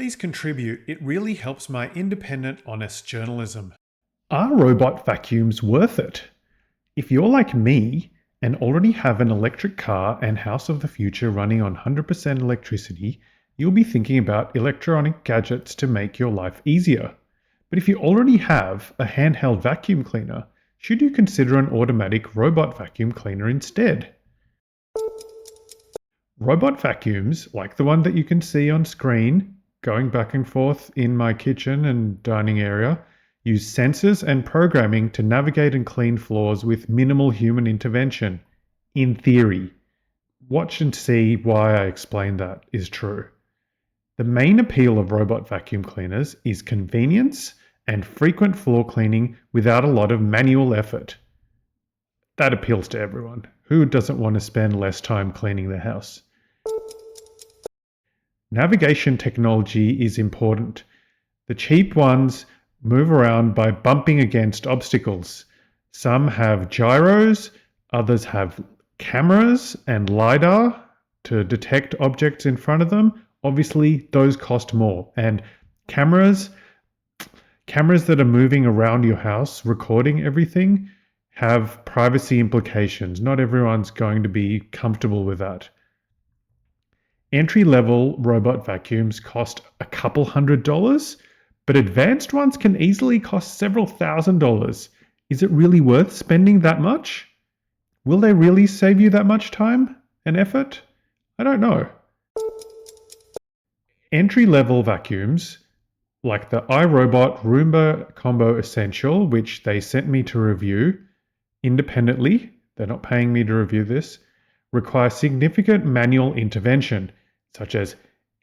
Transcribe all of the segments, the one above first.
Please contribute. It really helps my independent, honest journalism. Are robot vacuums worth it? If you're like me and already have an electric car and house of the future running on 100% electricity, you'll be thinking about electronic gadgets to make your life easier. But if you already have a handheld vacuum cleaner, should you consider an automatic robot vacuum cleaner instead? Robot vacuums, like the one that you can see on screen, going back and forth in my kitchen and dining area, use sensors and programming to navigate and clean floors with minimal human intervention. In theory. Watch and see why I explain that is true. The main appeal of robot vacuum cleaners is convenience and frequent floor cleaning without a lot of manual effort. That appeals to everyone. Who doesn't want to spend less time cleaning their house? Navigation technology is important. The cheap ones move around by bumping against obstacles. Some have gyros, others have cameras and LiDAR to detect objects in front of them. Obviously, those cost more. And cameras that are moving around your house, recording everything, have privacy implications. Not everyone's going to be comfortable with that. Entry-level robot vacuums cost a couple $100, but advanced ones can easily cost several $1,000s. Is it really worth spending that much? Will they really save you that much time and effort? I don't know. Entry-level vacuums, like the iRobot Roomba Combo Essential, which they sent me to review independently, they're not paying me to review this, require significant manual intervention, such as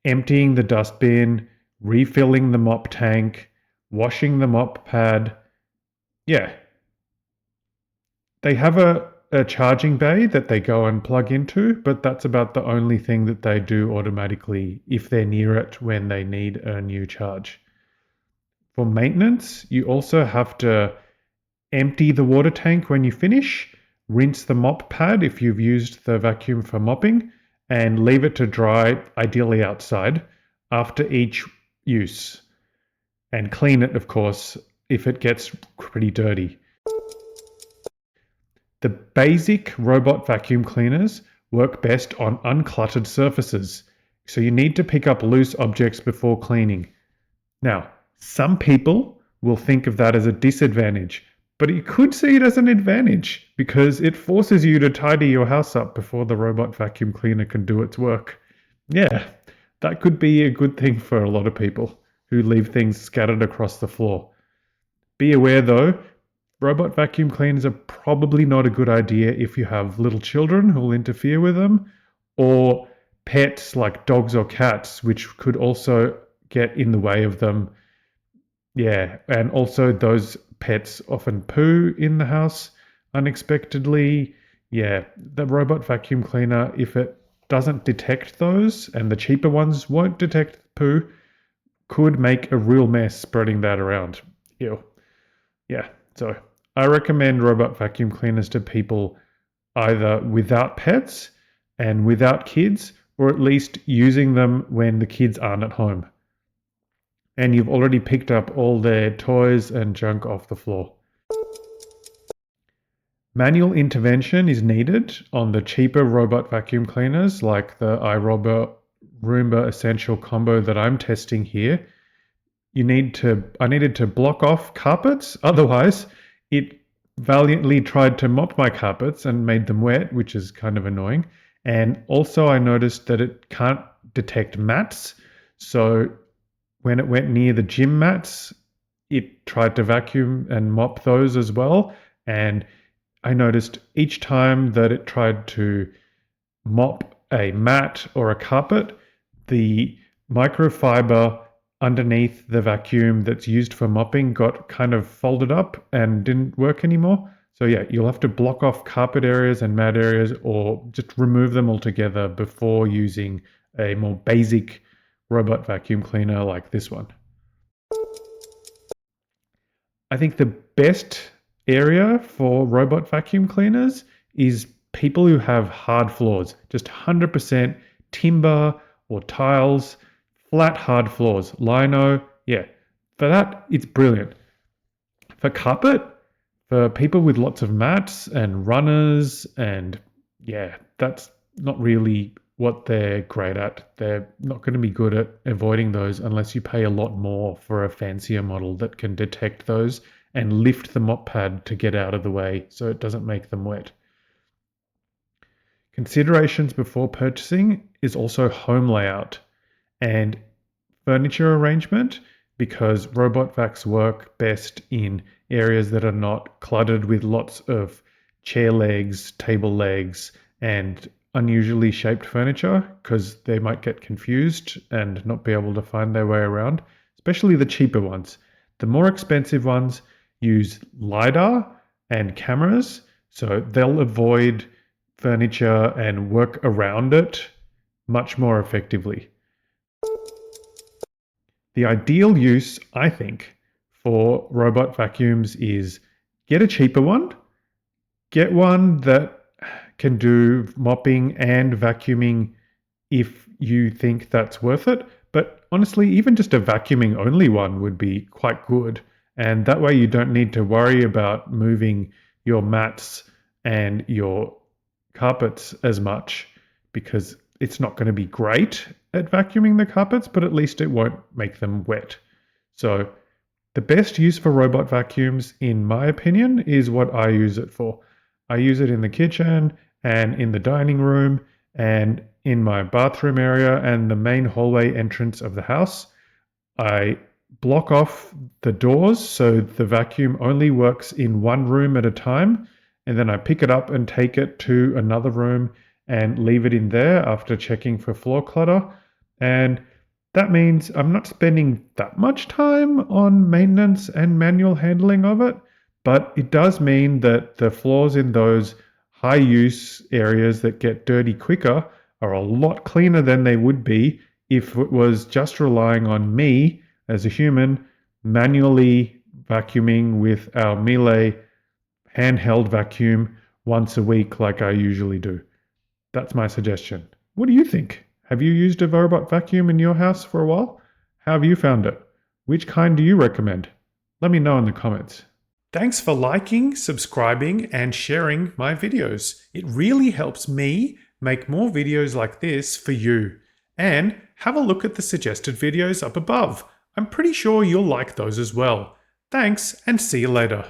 emptying the dustbin, refilling the mop tank, washing the mop pad. Yeah. They have a charging bay that they go and plug into, but that's about the only thing that they do automatically if they're near it when they need a new charge. For maintenance, you also have to empty the water tank when you finish, rinse the mop pad if you've used the vacuum for mopping, and leave it to dry, ideally outside, after each use. And clean it, of course, if it gets pretty dirty. The basic robot vacuum cleaners work best on uncluttered surfaces, so you need to pick up loose objects before cleaning. Now, some people will think of that as a disadvantage, but you could see it as an advantage because it forces you to tidy your house up before the robot vacuum cleaner can do its work. Yeah, that could be a good thing for a lot of people who leave things scattered across the floor. Be aware though, robot vacuum cleaners are probably not a good idea if you have little children who will interfere with them, or pets like dogs or cats, which could also get in the way of them. Yeah, and also those pets often poo in the house unexpectedly. Yeah, the robot vacuum cleaner, if it doesn't detect those, and the cheaper ones won't detect poo, could make a real mess spreading that around. Ew. Yeah, so I recommend robot vacuum cleaners to people either without pets and without kids, or at least using them when the kids aren't at home and you've already picked up all their toys and junk off the floor. Manual intervention is needed on the cheaper robot vacuum cleaners like the iRobot Roomba Essential Combo that I'm testing here. I needed to block off carpets, otherwise it valiantly tried to mop my carpets and made them wet, which is kind of annoying. And also I noticed that it can't detect mats, so when it went near the gym mats, it tried to vacuum and mop those as well. And I noticed each time that it tried to mop a mat or a carpet, the microfiber underneath the vacuum that's used for mopping got kind of folded up and didn't work anymore. So yeah, you'll have to block off carpet areas and mat areas or just remove them altogether before using a more basic robot vacuum cleaner like this one. I think the best area for robot vacuum cleaners is people who have hard floors, just 100% timber or tiles, Flat, hard floors. Lino, yeah. For that, it's brilliant. For carpet, for people with lots of mats and runners, and yeah, that's not really what they're great at. They're not going to be good at avoiding those unless you pay a lot more for a fancier model that can detect those and lift the mop pad to get out of the way so it doesn't make them wet. Considerations before purchasing is also home layout and furniture arrangement, because robot vacs work best in areas that are not cluttered with lots of chair legs, table legs, and unusually shaped furniture, because they might get confused and not be able to find their way around, especially the cheaper ones. The more expensive ones use LiDAR and cameras, so they'll avoid furniture and work around it much more effectively. The ideal use, I think, for robot vacuums is get a cheaper one, get one that can do mopping and vacuuming if you think that's worth it. But honestly, even just a vacuuming only one would be quite good. And that way you don't need to worry about moving your mats and your carpets as much, because it's not going to be great at vacuuming the carpets, but at least it won't make them wet. So the best use for robot vacuums, in my opinion, is what I use it for. I use it in the kitchen and in the dining room and in my bathroom area and the main hallway entrance of the house. I block off the doors so the vacuum only works in one room at a time, and then I pick it up and take it to another room and leave it in there after checking for floor clutter. And that means I'm not spending that much time on maintenance and manual handling of it, but it does mean that the floors in those high use areas that get dirty quicker are a lot cleaner than they would be if it was just relying on me as a human manually vacuuming with our Miele handheld vacuum once a week like I usually do. That's my suggestion. What do you think? Have you used a robot vacuum in your house for a while? How have you found it? Which kind do you recommend? Let me know in the comments. Thanks for liking, subscribing, and sharing my videos. It really helps me make more videos like this for you. And have a look at the suggested videos up above. I'm pretty sure you'll like those as well. Thanks, and see you later.